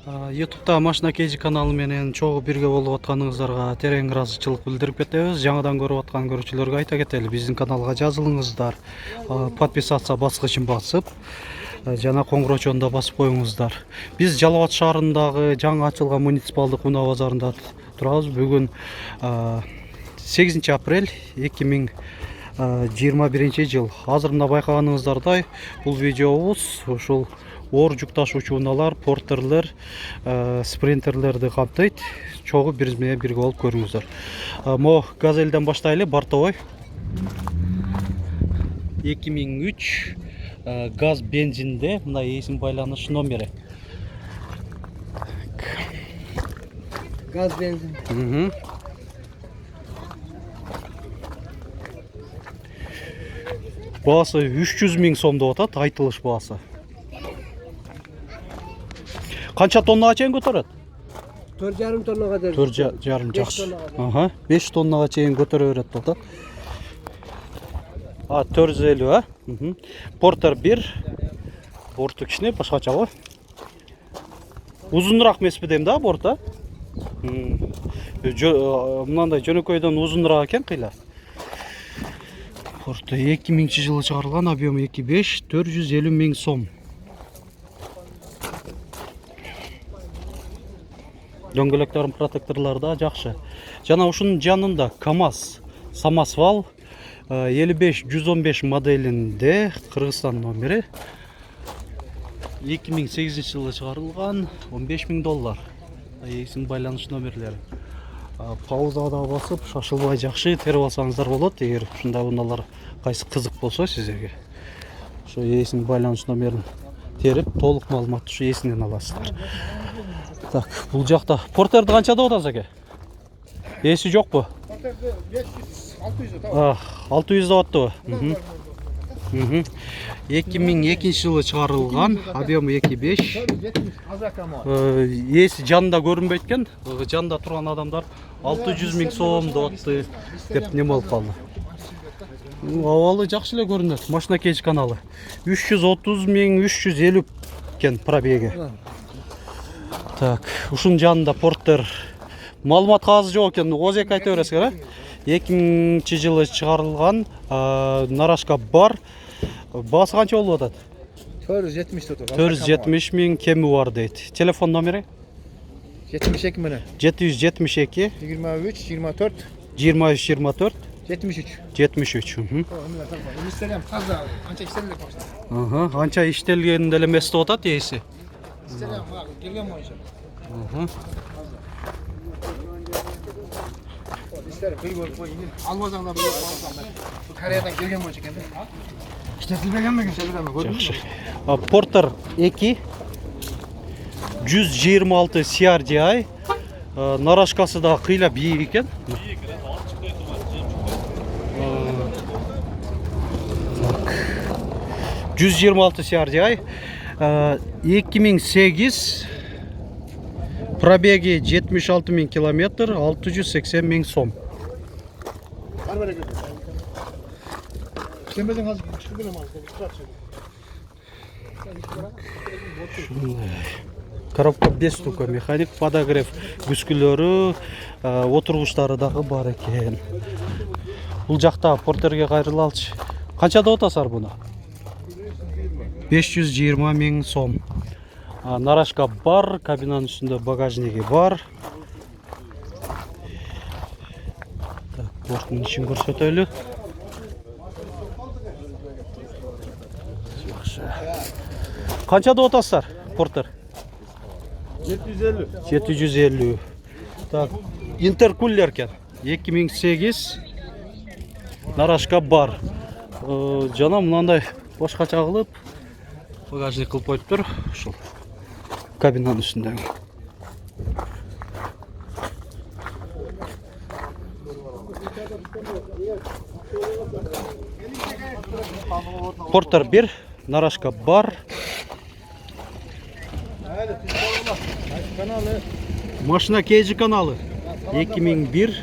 YouTube'da Машина KG каналы менен чогуу бирге болуп атканыңыздарга терең ыраазычылык билдирип кетебиз. Жаңадан көрүп аткан көрүүчүлөргө айта кетели, биздин каналга жазылыңыздар. Подписаться баскычын басып, жана коңгурочону да басып коюңуздар. Биз Жалал Абад шаарындагы жаңы ачылган муниципалдык унаа базарында турабыз. Бүгүн 8 апрель 2021 жыл. Азыр мына байкаганыңыздардай, бул видеобуз ушул оор жүк ташуучу унаалар, портерлер, спринтерлерди камтыйт. Чогуу биз менен бирге болуп көрүңүздөр. Мо Газелден баштайлы, бортовой 2003 газ бензинде, мына эсин байланыш номери. Gaz benzin. Baası 300 ming so'm деп атат, айтылыш baасы. Qancha tonnaga чейин көтөрөт? 4,5 tonnaga kadar. 4,5 жакшы. 5 tonnaga чейин көтөрө берет деп атат. 450, Портер 1. Борту кичине, башкача го. Узунураак эмеспи дейм да борто? Мынандай жөнөкөйдөн узунураак экен кыйла. Порто 2000-жылы чыгарылган, объему 2,5, 450 миң сом. Дөңгөлөктөрүн протекторлору да жакшы. Жана ушунун жанында КамАЗ Самосвал 55-115 моделинде, Кыргызстан номери. 2008 жылы чыгарылган, $15,000. Эсин байланыш номерлери. Паузага басып, шашылбай жакшы терип алсаңыздар болот, эгер ушундай унаалар кайсы кызык болсо сиздерге. Ошо эсин байланыш номерин терип, толук маалыматты ушу эсинен аласыздар. Так, бул жакта портерди канча деп атасыз аке? Эси жокпу? Porterdi 500-600 деп. 600 деп аттыбы? 2002 жылы чыгарылган, объему 2,5. Эси жанында көрүнбөйт экен. Жанында турган адамдар 600 миң сом деп атты деп неме болуп калды. Абалы жакшы эле көрүнөт. Машина KG каналы. 330 миң 350 экен пробеги. Так, ушунун жанында Портер маалымат кагазы жок экен. Озек айта бересиңер, 2000 жылы чыгарылган, нарашка бар. Баасы канча болуп атат? 470 деп. 470 миң кеми бар дейт. Телефон номери? 72 менен. 772 23 24 23 73. 73. Эмистерем таза, анча иштелек башта. Анча иштелген деле эмес деп атат эси. Иштелем, келген боюнча. Албасаңдар Кореядан келген боюнча экен да. İşletilmegenmi? Жакшы. Портер 2 126 CRDI, нарашкасы да кыйла бийик экен. 126 CRDI, 2008, пробеги 76 миң километр, 680 миң сом. Коробка 5 штука, механик, подогрев, күскүлөрү, отургучтары дагы бар экен. Бул жакта портерге кайрылалчы. Канча деп атасыздар буну? 520 миң сом. Нарашка бар, кабинанын үстүндө багажниги бар. Так, борттун ичин көрсөтөлү. Канча деп атасыздар, Портер? 750. 750. Так, интеркулер экен. 2008 нарашка бар. Жана мынандай башкача кылып, багажник кылып коюптур. Ушул кабинанын үстүндө. Портер 1, нарашка бар. Машина KG каналы 2001.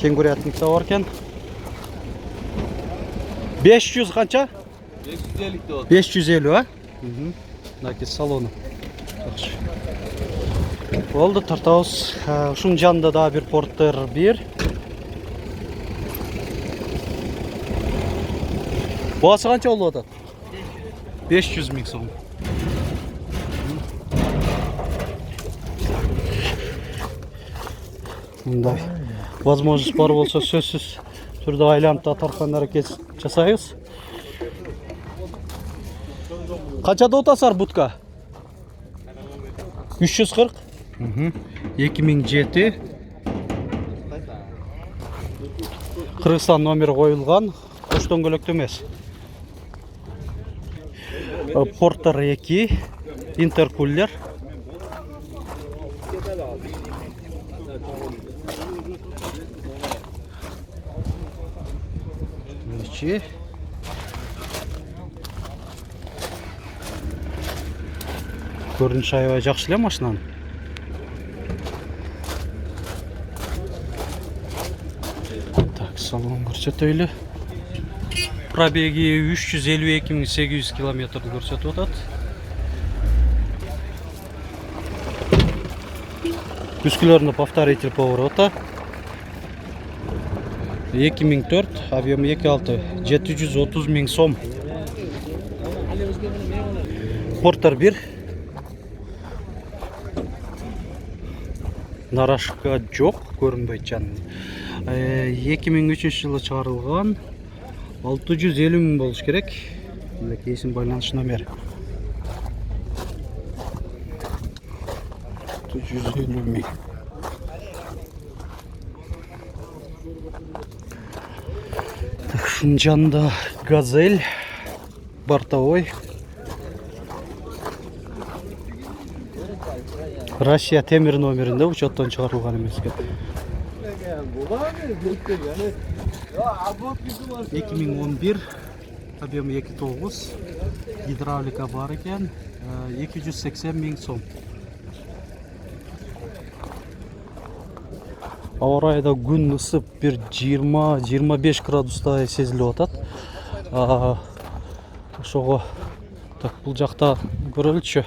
Кенгурятник да бар экен. 500 канча? 550 деп. 550, а? Мынаки салону. Oldu tартабыз. Ушунун жанында да bir Porter 1. Баасы канча болуп атат? 500 миң сом. Мындай возможность бар болса сөзсүз түрдө айланып тарткан аракет жасайбыз. Канчада отасар будка? 340. 2007. Кыргызстан номери коюлган. Кош дөңгөлөктө эмес. Porter 2. Интеркулер. İçi. Görünüş aябай жакшы эле машинанын. Так, салон көрсөтөйлү. Пробеги 352.800 километрди көрсөтүп атат. Үскүлөрүндө повторитель поворота. 2004, объем 2.6, 730 миң сом. Porter 1. Нарашка жок, көрүнбөйт жанында. 2003 жылы чыгарылган. 650 миң болуш керек. Мындай эсин байланыш номер. 650 миң. Шунун жанында Газель бортовой. Россия темир номеринде учеттон чыгарылган эмес экен. 2011, объем 2.9, гидравлика бар экен, 280 миң сом. Ауа райында күн ысып, bir 20-25 градуста сезилип атат. Ошого так бул жакта көрөлүчү.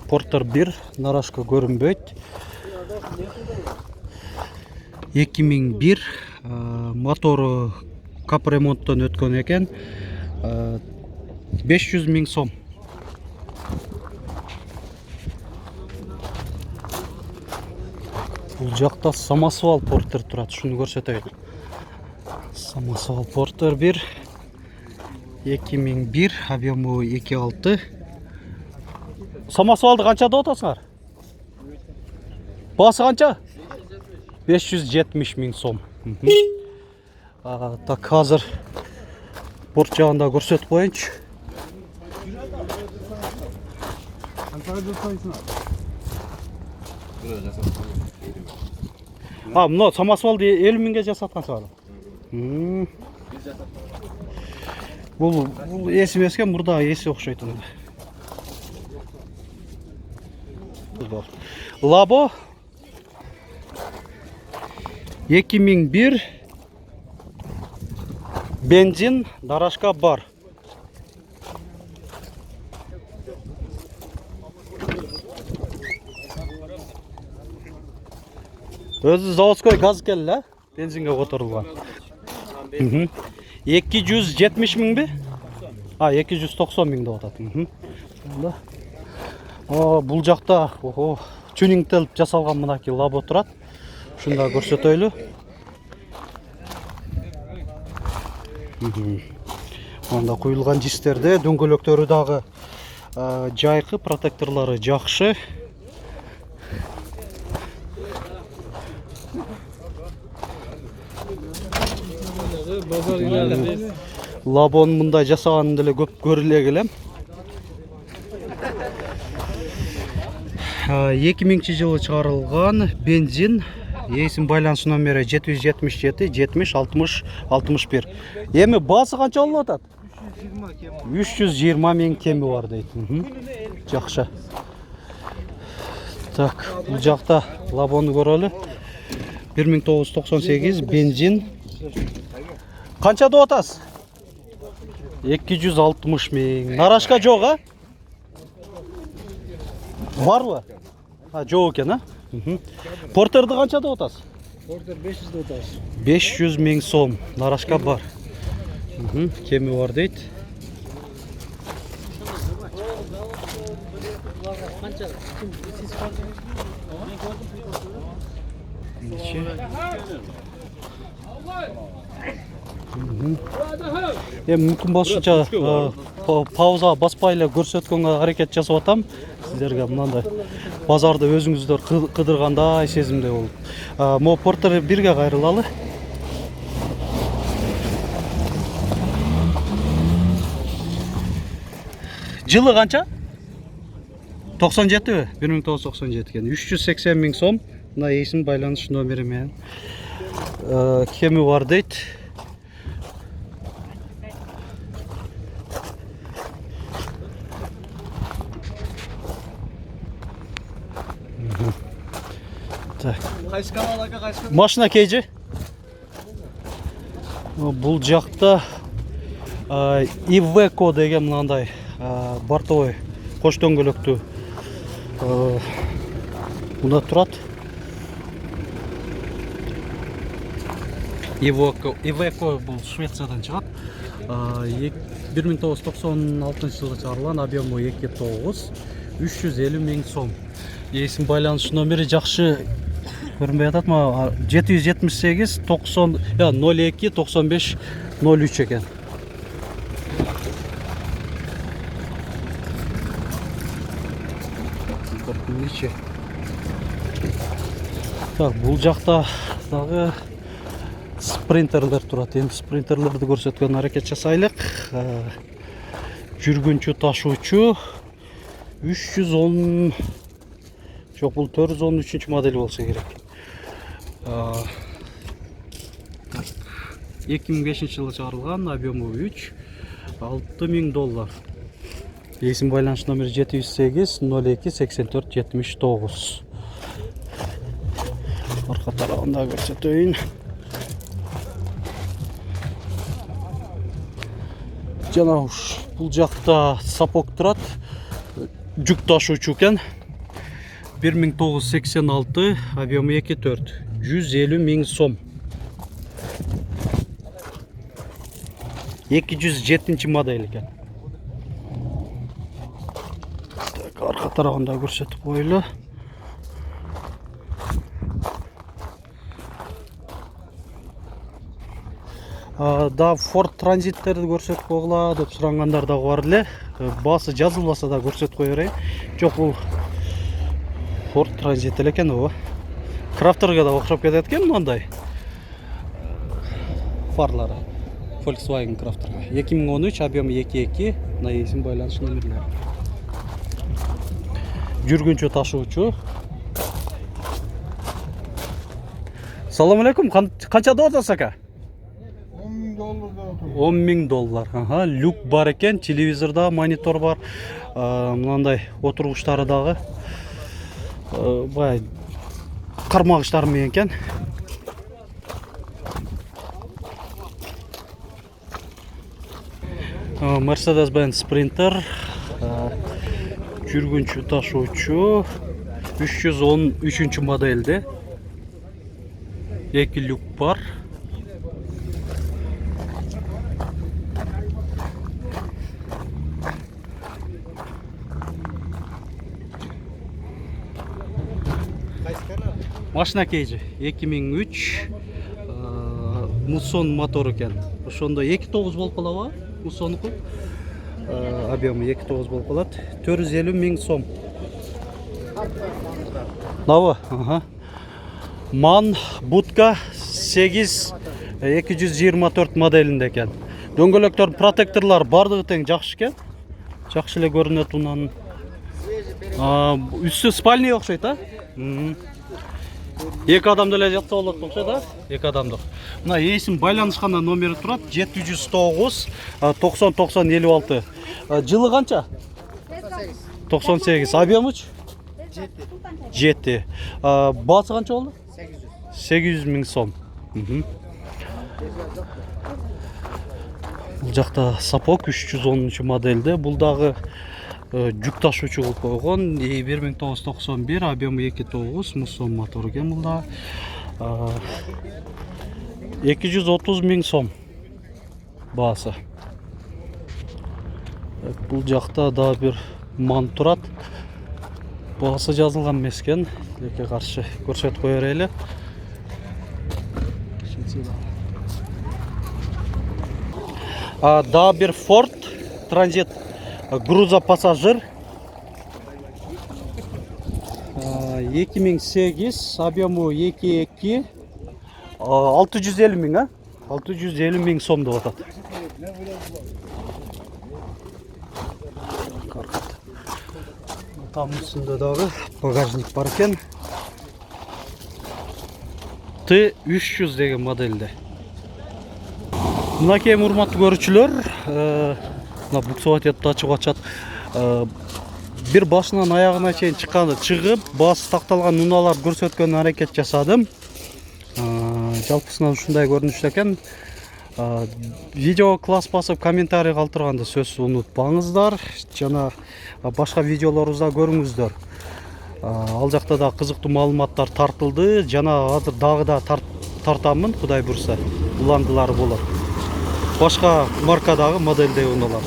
Porter 1, нарашка көрүнбөйт. 2001, мотору капремонттон өткөн экен. 500 миң сом. Бул жакта самосвал Porter турат, шуну көрсөтөйүн. Самосвал Porter 1, 2001, объему 2.6. Самосвалды канчада отасыңар? Баасы канча? 570 миң сом. Так, азыр борт жагында көрсөтүп коеюнчу. Мына самосвалды 50 миңге жасаткансыңар. Бул эси эмес экен, мурда эси окшойт. Labo 2001, benzin, нарашка бар. Өзү заводской газ келди, бензинге которулган. 270 миңби? 290 миң деп атат. Бул жакта тюнингтелип жасалган мынакей лабо турат. Шунда көрсөтөйлү. Анда куюлган дистерде дөңгөлөктөрү дагы жайкы, протекторлору жакшы. Лабон мындай жасаганын деле көп көрүлө келем. 2000 жылы чыгарылган, бензин, эсин байланыш номери 777 70 60 61. Эми баасы канча болуп атат? 320 миң кеми бар дейт. Жакшы. Так, бул жакта лабону көрөлү. 1998 бензин. Канча деп атасыз? 260 миң. Нарашка жок, Барбы? Жоқ екен, а? Портерді қаншада отасыз? Porter 500 da otası. 500 мың сом. Нарашка бар. Кеми бар дейді. Мүмкін босынша пауза баспайлы көрсеткенге әрекет жасап атам. Сіздерге мынандай базарды өзіңіздер қыдырғандай сезімде болып. Мо Портер бірге қайрылалы. Жылы қанша? 97 бі? 1997 кен. 380 мың сом. Мына есім байланыш номері мен. Кемі бар дейді. Kaç kanal aga kaç kanal? Машина кейджі? Бұл жақта Ивеко деген мынандай бортовой қош дөңгелектүү мында турат. Ивеко бұл Швециядан шығат. 1996 жылы шығарылған, объемы 2.9, 350 мың сом. Есім байланыш номері жақшы көрінбей атады ма? 778 90 02 95 03 екен. Так, бұл жақта дағы спринтерлер тұрады. Енді спринтерлерді көрсеткен әрекет жасайлық. Жүргінші ташуучу 310, жоқ бұл 413 модель болса керек. 2005 жылы шығарылған, объемы 3, $6000. Есім байланыш номері 708 02 84 79. Арқа тарағында көрсетейін. Жана бұл жақта сапок тұрады. Жүк ташуучу екен. 1986, объемы 2.4, 150 мың сом. 207 модель екен. Арқа тарағында көрсетіп қойлы. Да Ford транзиттерді көрсетіп қойғыла деп сұрағандар да бар ле. Басы жазылбаса да көрсетіп қойырай. Жоқ бұл Ford транзит екен о. Крафтерге да оқшап кетеді екен мынандай фарлары. Volkswagen Crafter'ға. 2013, объемы 2.2, мына есім байланыш номерлері. Жүргінші ташуучу. Салам алейкум, қаншада отырсыз ака? $10,000. Ага, люк бар екен, телевизорда монитор бар. Мынандай отырғыштары дағы. Бай қармағыштарымен екен. Mercedes-Benz Sprinter, жүргінші ташуучу 313 модельде. 2 люк бар. Машина кейджі 2003 Муссон мотор екен. Ошондо 2.9 болып қалауа. Муссонуку объемы 2.9 болып қалады. 450 мың сом. Науы? Ман будка 8 224 моделінде екен. Дөңгелектер, протекторлар бардығы тең жақшы екен. Жақшы эле көрінеді унан. Үсті спальный оқшайды, Екі адамды әлі жатса олады оқшайды, екі адамдық. Мына есім байланышқанда номері тұрады, 709 90 56. Жылы қанша? 98. Объем үш? 7. Басы қанша олды? 800 мың сом. Бұл жақта сапок 310 модельді. Бұл дағы жүк ташуучу кылып койгон. 1991, объему 2.9, муссон мотор экен мында. 230 000 сом баасы. Бул жакта да бир ман турат. Баасы жазылган эмес экен. Элекке каршы көрсөтүп кое берели. Да бир Ford Transit грузопассажир 2008, объему 2.2, 650 000, 650 000 сом деп атат. Там үстүндө дагы багажник бар экен. Т300 деген модельде. Мынакей урматтуу көрүүчүлөр, мына буксовать этип ачып атышат. Бир башынан аягына чейин чыгып, баасы такталган унааларды көрсөткөн аракет жасадым. Жалпысынан ушундай көрүнүштө экен. Видео класс басып комментарий калтырганды сөзсүз унутпаңыздар. Жана башка видеолорубузда көрүңүздөр. Ал жакта да кызыктуу маалыматтар тартылды. Жана азыр дагы да тартамын, Кудай буйрса. Уландылары болот. Башка маркадагы модельдеги унаалар.